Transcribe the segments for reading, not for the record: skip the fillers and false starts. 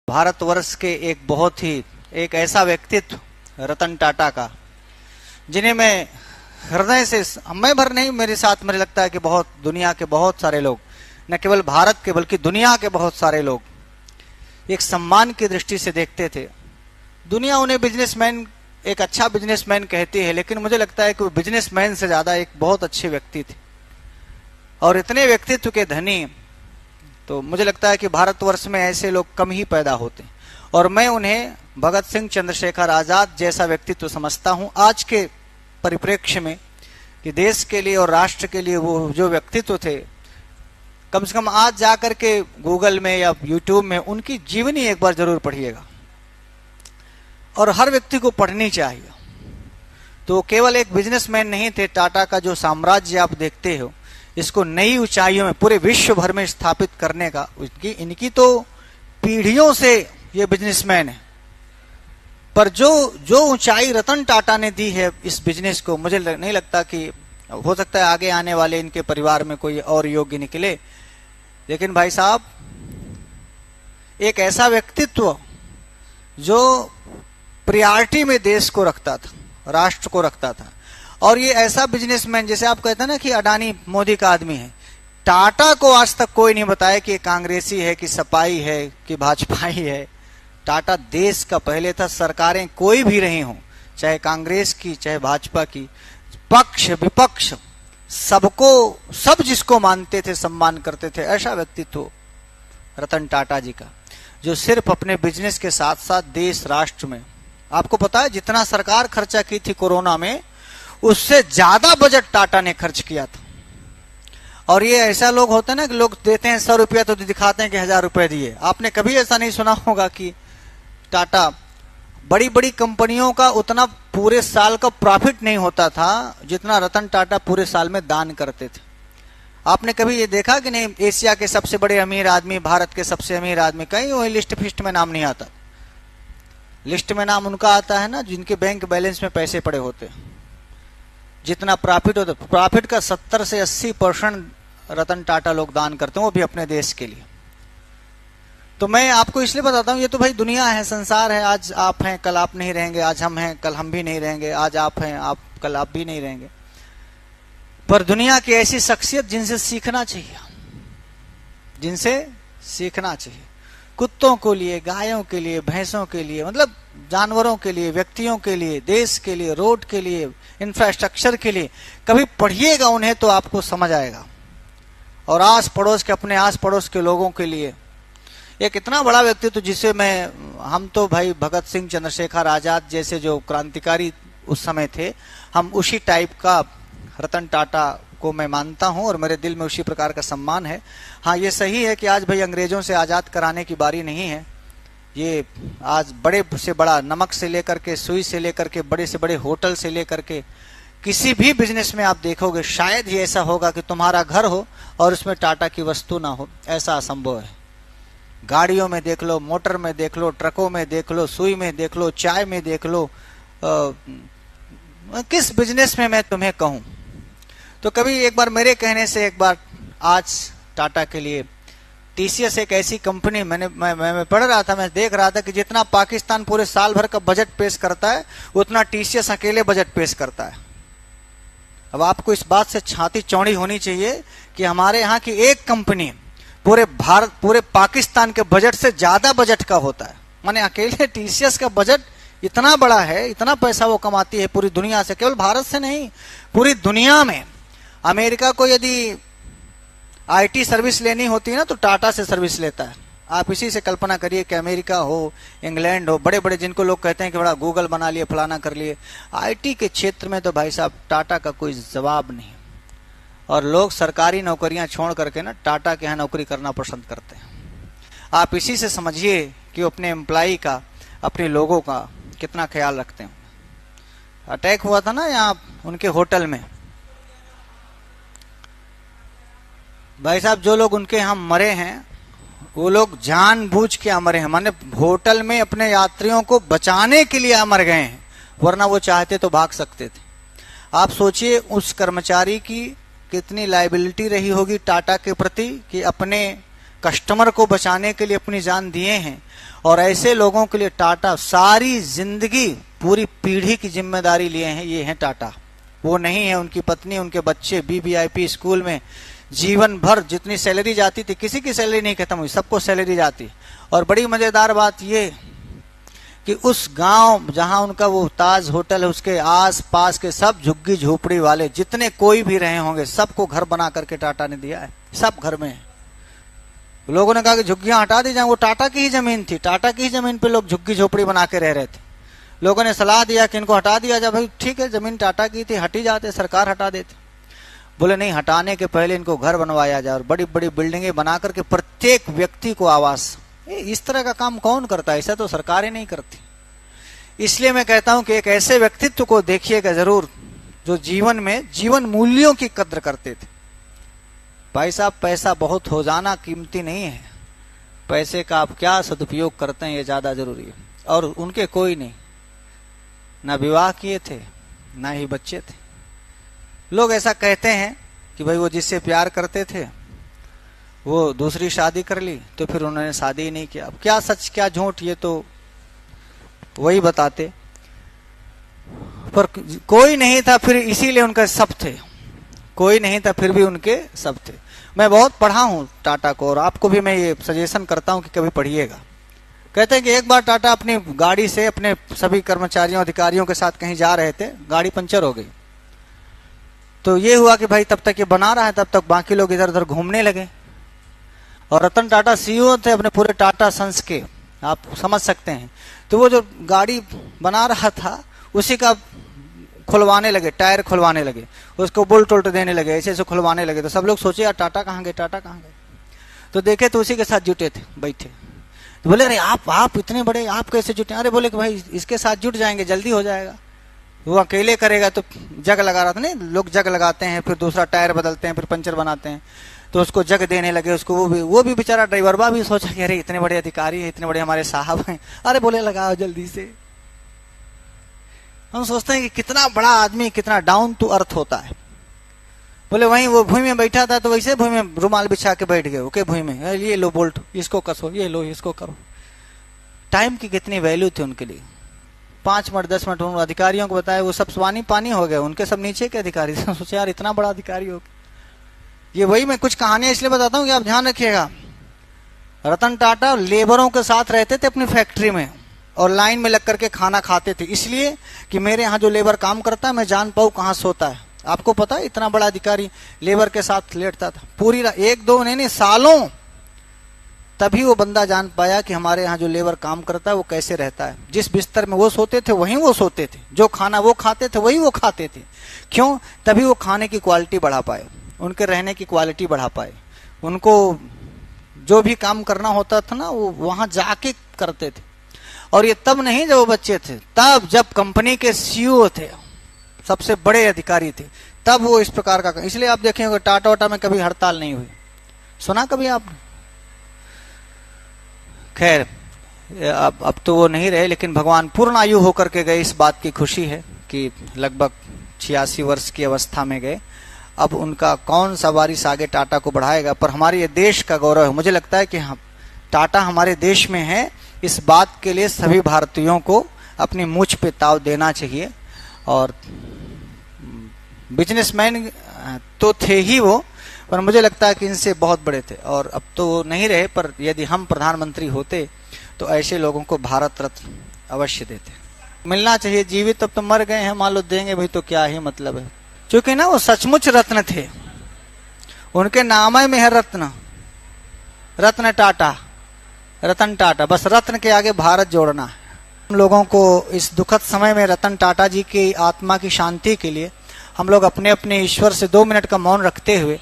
भारतवर्ष के एक ऐसा व्यक्तित्व रतन टाटा का, जिन्हें मैं हृदय से, मैं भर नहीं, मेरे साथ मुझे लगता है कि दुनिया के बहुत सारे लोग, न केवल भारत के बल्कि दुनिया के बहुत सारे लोग एक सम्मान की दृष्टि से देखते थे। दुनिया उन्हें बिजनेसमैन, एक अच्छा बिजनेसमैन कहती है, लेकिन मुझे लगता है कि वो बिजनेसमैन से ज्यादा एक बहुत अच्छे व्यक्ति थे और इतने व्यक्तित्व के धनी तो मुझे लगता है कि भारतवर्ष में ऐसे लोग कम ही पैदा होते हैं और मैं उन्हें भगत सिंह चंद्रशेखर आजाद जैसा व्यक्तित्व समझता हूं आज के परिप्रेक्ष्य में, कि देश के लिए और राष्ट्र के लिए वो जो व्यक्तित्व थे, कम से कम आज जाकर के गूगल में या यूट्यूब में उनकी जीवनी एक बार जरूर पढ़िएगा और हर व्यक्ति को पढ़नी चाहिए। तो केवल एक बिजनेसमैन नहीं थे, टाटा का जो साम्राज्य आप देखते हो इसको नई ऊंचाइयों में पूरे विश्व भर में स्थापित करने का, इनकी तो पीढ़ियों से ये बिजनेसमैन है, पर जो ऊंचाई रतन टाटा ने दी है इस बिजनेस को, मुझे नहीं लगता कि हो सकता है आगे आने वाले इनके परिवार में कोई और योग्य निकले। लेकिन भाई साहब, एक ऐसा व्यक्तित्व जो प्रायोरिटी में देश को रखता था, राष्ट्र को रखता था, और ये ऐसा बिजनेसमैन, जैसे आप कहते हैं ना कि अडानी मोदी का आदमी है, टाटा को आज तक कोई नहीं बताया कि कांग्रेसी है कि सपाई है कि भाजपाई है। टाटा देश का पहले था, सरकारें कोई भी रही हों, चाहे कांग्रेस की चाहे भाजपा की, पक्ष विपक्ष सब जिसको मानते थे, सम्मान करते थे, ऐसा व्यक्तित्व रतन टाटा जी का, जो सिर्फ अपने बिजनेस के साथ साथ देश राष्ट्र में, आपको पता है जितना सरकार खर्चा की थी कोरोना में, उससे ज्यादा बजट टाटा ने खर्च किया था। और ये ऐसा लोग होते हैं ना कि लोग देते हैं 100 रुपया तो दिखाते हैं कि 1000 रुपए दिए। आपने कभी ऐसा नहीं सुना होगा कि टाटा, बड़ी बड़ी कंपनियों का उतना पूरे साल का प्रॉफिट नहीं होता था जितना रतन टाटा पूरे साल में दान करते थे। आपने कभी ये देखा कि नहीं, एशिया के सबसे बड़े अमीर आदमी, भारत के सबसे अमीर आदमी, कहीं वही लिस्ट फिस्ट में नाम नहीं आता। लिस्ट में नाम उनका आता है ना जिनके बैंक बैलेंस में पैसे पड़े होते। जितना प्रॉफिट होता, प्रॉफिट का 70 से 80% रतन टाटा लोग दान करते हैं, वो भी अपने देश के लिए। तो मैं आपको इसलिए बताता हूं, ये तो भाई दुनिया है, संसार है, आज आप हैं कल आप नहीं रहेंगे, आज हम हैं कल हम भी नहीं रहेंगे, आज आप हैं आप कल आप भी नहीं रहेंगे। पर दुनिया की ऐसी शख्सियत जिनसे सीखना चाहिए, जिनसे सीखना चाहिए, कुत्तों के लिए, गायों के लिए, भैंसों के लिए, मतलब जानवरों के लिए, व्यक्तियों के लिए, देश के लिए, रोड के लिए, इंफ्रास्ट्रक्चर के लिए, कभी पढ़िएगा उन्हें तो आपको समझ आएगा। और आस पड़ोस के, अपने आस पड़ोस के लोगों के लिए एक इतना बड़ा व्यक्तित्व जिसे हम तो भाई भगत सिंह चंद्रशेखर आजाद जैसे जो क्रांतिकारी उस समय थे, हम उसी टाइप का रतन टाटा को मैं मानता हूं और मेरे दिल में उसी प्रकार का सम्मान है। हाँ, ये सही है कि आज भाई अंग्रेजों से आजाद कराने की बारी नहीं है। ये आज बड़े से बड़ा, नमक से लेकर के सुई से लेकर के, बड़े से बड़े होटल से लेकर के, किसी भी बिजनेस में आप देखोगे शायद ही ऐसा होगा कि तुम्हारा घर हो और उसमें टाटा की वस्तु ना हो, ऐसा असंभव है। गाड़ियों में देख लो, मोटर में देख लो, ट्रकों में देख लो, सुई में देख लो, चाय में देख लो, किस बिजनेस में मैं तुम्हें कहूं। तो कभी एक बार मेरे कहने से, एक बार आज टाटा के लिए टीसीएस एक ऐसी कंपनी, मैं पढ़ रहा था, मैं देख रहा था कि जितना पाकिस्तान पूरे साल भर का बजट पेश करता है उतना टीसीएस अकेले बजट पेश करता है। अब आपको इस बात से छाती चौड़ी होनी चाहिए कि हमारे यहाँ की एक कंपनी पूरे भारत, पूरे पाकिस्तान के बजट से ज्यादा बजट का होता है। माने अकेले टीसीएस का बजट इतना बड़ा है, इतना पैसा वो कमाती है पूरी दुनिया से, केवल भारत से नहीं, पूरी दुनिया में। अमेरिका को यदि आईटी सर्विस लेनी होती है ना तो टाटा से सर्विस लेता है। आप इसी से कल्पना करिए कि अमेरिका हो, इंग्लैंड हो, बड़े बड़े जिनको लोग कहते हैं कि बड़ा गूगल बना लिए, फलाना कर लिए, आईटी के क्षेत्र में तो भाई साहब टाटा का कोई जवाब नहीं। और लोग सरकारी नौकरियां छोड़ करके ना टाटा के यहाँ नौकरी करना पसंद करते हैं। आप इसी से समझिए कि वो अपने एम्प्लॉई का, अपने लोगों का कितना ख्याल रखते हैं। अटैक हुआ था ना यहाँ उनके होटल में, भाई साहब जो लोग उनके यहाँ मरे हैं वो लोग जानबूझ के मरे हैं, माने होटल में अपने यात्रियों को बचाने के लिए मर गए हैं, वरना वो चाहते तो भाग सकते थे। आप सोचिए उस कर्मचारी की कितनी लायबिलिटी रही होगी टाटा के प्रति कि अपने कस्टमर को बचाने के लिए अपनी जान दिए हैं। और ऐसे लोगों के लिए टाटा सारी जिंदगी पूरी पीढ़ी की जिम्मेदारी लिए हैं। ये हैं टाटा, वो नहीं है उनकी पत्नी, उनके बच्चे BBIP स्कूल में जीवन भर जितनी सैलरी जाती थी, किसी की सैलरी नहीं खत्म हुई, सबको सैलरी जाती। और बड़ी मजेदार बात ये कि उस गांव जहां उनका वो ताज होटल है, उसके आस पास के सब झुग्गी झोपड़ी वाले जितने कोई भी रहे होंगे, सबको घर बना करके टाटा ने दिया है। सब घर में है। लोगों ने कहा कि झुग्गियां हटा दी जाए, वो टाटा की ही जमीन थी, टाटा की ही जमीन पे लोग झुग्गी झोपड़ी बना के रह रहे थे। लोगों ने सलाह दिया कि इनको हटा दिया जाए। भाई ठीक है, जमीन टाटा की थी, हटी जाते, सरकार हटा देती। बोले नहीं, हटाने के पहले इनको घर बनवाया जाए और बड़ी बड़ी बिल्डिंगें बना करके प्रत्येक व्यक्ति को आवास। इस तरह का काम कौन करता है? ऐसा तो सरकार ही नहीं करती। इसलिए मैं कहता हूं कि एक ऐसे व्यक्तित्व को देखिएगा जरूर जो जीवन में जीवन मूल्यों की कद्र करते थे। भाई साहब, पैसा बहुत हो जाना कीमती नहीं है, पैसे का आप क्या सदुपयोग करते हैं ये ज्यादा जरूरी है। और उनके कोई नहीं, ना विवाह किए थे ना ही बच्चे थे। लोग ऐसा कहते हैं कि भाई वो जिससे प्यार करते थे वो दूसरी शादी कर ली, तो फिर उन्होंने शादी ही नहीं किया। अब क्या सच क्या झूठ ये तो वही बताते, पर कोई नहीं था फिर इसीलिए उनका सब थे। कोई नहीं था फिर भी उनके सब थे। मैं बहुत पढ़ा हूं टाटा को, और आपको भी मैं ये सजेशन करता हूं कि कभी पढ़िएगा। कहते हैं कि एक बार टाटा अपनी गाड़ी से अपने सभी कर्मचारियों अधिकारियों के साथ कहीं जा रहे थे, गाड़ी पंचर हो गई। तो ये हुआ कि भाई तब तक ये बना रहा है, तब तक बाकी लोग इधर उधर घूमने लगे। और रतन टाटा CEO थे अपने पूरे टाटा सन्स के, आप समझ सकते हैं। तो वो जो गाड़ी बना रहा था उसी का खुलवाने लगे, टायर खुलवाने लगे, उसको बोल्ट उल्ट देने लगे, ऐसे ऐसे खुलवाने लगे। तो सब लोग सोचे यार टाटा कहाँ गए, टाटा कहाँ गए। तो देखे तो उसी के साथ जुटे थे, बैठे। तो बोले अरे आप इतने बड़े, आप कैसे जुटे? अरे बोले कि भाई इसके साथ जुट जाएंगे, जल्दी हो जाएगा। वो अकेले करेगा तो जग लगा रहा था। नहीं, लोग जग लगाते हैं, फिर दूसरा टायर बदलते हैं, फिर पंचर बनाते हैं। तो उसको जग देने लगे उसको। वो भी बेचारा ड्राइवर भी सोचा कि अरे इतने बड़े अधिकारी हैं, इतने बड़े हमारे साहब हैं, अरे बोले लगाओ जल्दी से। हम सोचते हैं कि कितना बड़ा आदमी कितना डाउन टू अर्थ होता है। बोले वहीं वो भूमि में बैठा था तो वैसे भूमि में रुमाल बिछा के बैठ गए, ओके भूमि में, ये लो बोल्ट, इसको कसो, ये लो इसको करो। टाइम की कितनी वैल्यू थी उनके लिए। 5 मिनट 10 मिनट उन अधिकारियों को बताया, वो सब स्वानी पानी हो गए, उनके सब नीचे के अधिकारी। सोचे यार इतना बड़ा अधिकारी हो गया। ये वही मैं कुछ कहानियां इसलिए बताता हूँ कि आप ध्यान रखिएगा। रतन टाटा लेबरों के साथ रहते थे अपनी फैक्ट्री में और लाइन में लग करके खाना खाते थे, इसलिए कि मेरे यहाँ जो लेबर काम करता है मैं जान पाऊँ कहाँ सोता है। आपको पता है इतना बड़ा अधिकारी लेबर के साथ लेटता था पूरी रात, 1-2 नहीं सालों। तभी वो बंदा जान पाया कि हमारे यहाँ जो लेबर काम करता है वो कैसे रहता है। जिस बिस्तर में वो सोते थे वहीं वो सोते थे, जो खाना वो खाते थे वही वो खाते थे। क्यों? तभी वो खाने की क्वालिटी बढ़ा पाए, उनके रहने की क्वालिटी बढ़ा पाए। उनको जो भी काम करना होता था ना वो वहां जाके करते थे। और ये तब नहीं जब वो बच्चे थे, तब जब कंपनी के CEO थे, सबसे बड़े अधिकारी थे, तब वो इस प्रकार का। इसलिए आप देखेंगे टाटा वाटा में कभी हड़ताल नहीं हुई, सुना कभी आपने? खैर अब तो वो नहीं रहे, लेकिन भगवान पूर्ण आयु होकर के गए, इस बात की खुशी है कि लगभग 86 वर्ष की अवस्था में गए। अब उनका कौन सा वारिस आगे टाटा को बढ़ाएगा, पर हमारे ये देश का गौरव है। मुझे लगता है कि हम टाटा हमारे देश में है, इस बात के लिए सभी भारतीयों को अपनी मूंछ पे ताव देना चाहिए। और बिजनेसमैन तो थे ही वो, पर मुझे लगता है कि इनसे बहुत बड़े थे। और अब तो वो नहीं रहे, पर यदि हम प्रधानमंत्री होते तो ऐसे लोगों को भारत रत्न अवश्य देते। मिलना चाहिए। जीवित अब तो मर गए हैं, मान लो देंगे भाई तो क्या ही मतलब है। क्योंकि ना वो सचमुच रत्न थे, उनके नाम में है रत्न, रत्न टाटा, रतन टाटा। बस रत्न के आगे भारत जोड़ना है। हम लोगों को इस दुखद समय में रतन टाटा जी की आत्मा की शांति के लिए हम लोग अपने अपने ईश्वर से 2 मिनट का मौन रखते हुए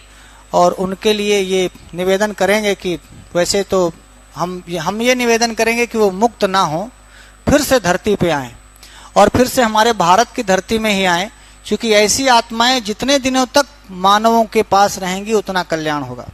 और उनके लिए ये निवेदन करेंगे कि वैसे तो हम ये निवेदन करेंगे कि वो मुक्त ना हो, फिर से धरती पे आए और फिर से हमारे भारत की धरती में ही आए। क्योंकि ऐसी आत्माएं जितने दिनों तक मानवों के पास रहेंगी उतना कल्याण होगा।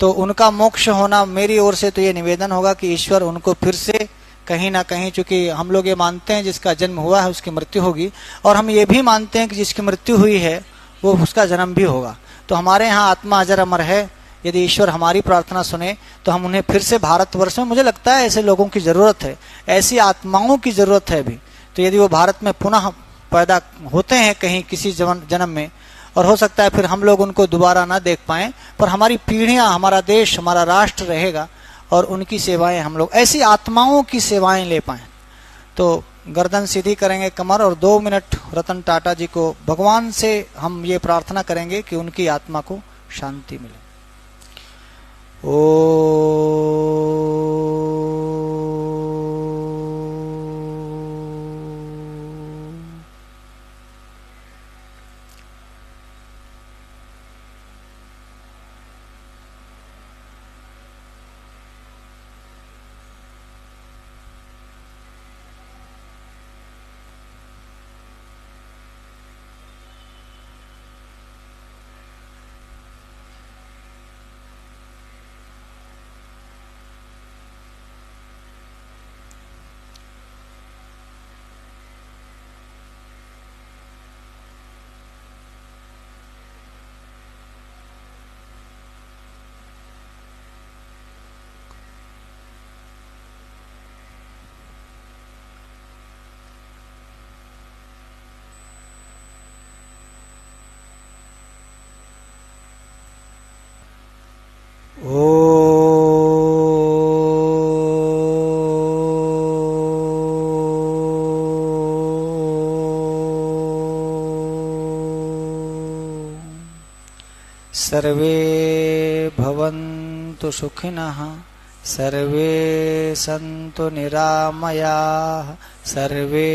तो उनका मोक्ष होना, मेरी ओर से तो ये निवेदन होगा कि ईश्वर उनको फिर से कहीं ना कहीं, चूंकि हम लोग ये मानते हैं जिसका जन्म हुआ है उसकी मृत्यु होगी, और हम ये भी मानते हैं कि जिसकी मृत्यु हुई है वो उसका जन्म भी होगा। तो हमारे यहाँ आत्मा अजर अमर है, यदि ईश्वर हमारी प्रार्थना सुने तो हम उन्हें फिर से भारतवर्ष में, मुझे लगता है ऐसे लोगों की जरूरत है, ऐसी आत्माओं की जरूरत है अभी। तो यदि वो भारत में पुनः पैदा होते हैं कहीं किसी जन्म में, और हो सकता है फिर हम लोग उनको दोबारा ना देख पाएं, पर हमारी पीढ़ियां, हमारा देश, हमारा राष्ट्र रहेगा और उनकी सेवाएं हम लोग, ऐसी आत्माओं की सेवाएं ले पाएं। तो गर्दन सीधी करेंगे, कमर, और 2 मिनट रतन टाटा जी को भगवान से हम ये प्रार्थना करेंगे कि उनकी आत्मा को शांति मिले। ओ सर्वे भवन्तु सुखिनः, सर्वे सन्तु निरामयाः, सर्वे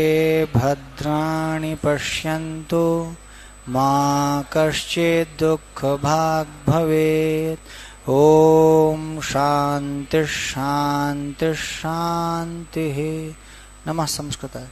भद्राणि पश्यन्तु, मा कश्चित् दुःखभाग् भवेत्। ओम शांति शांति शांति। नमः संस्कृताय।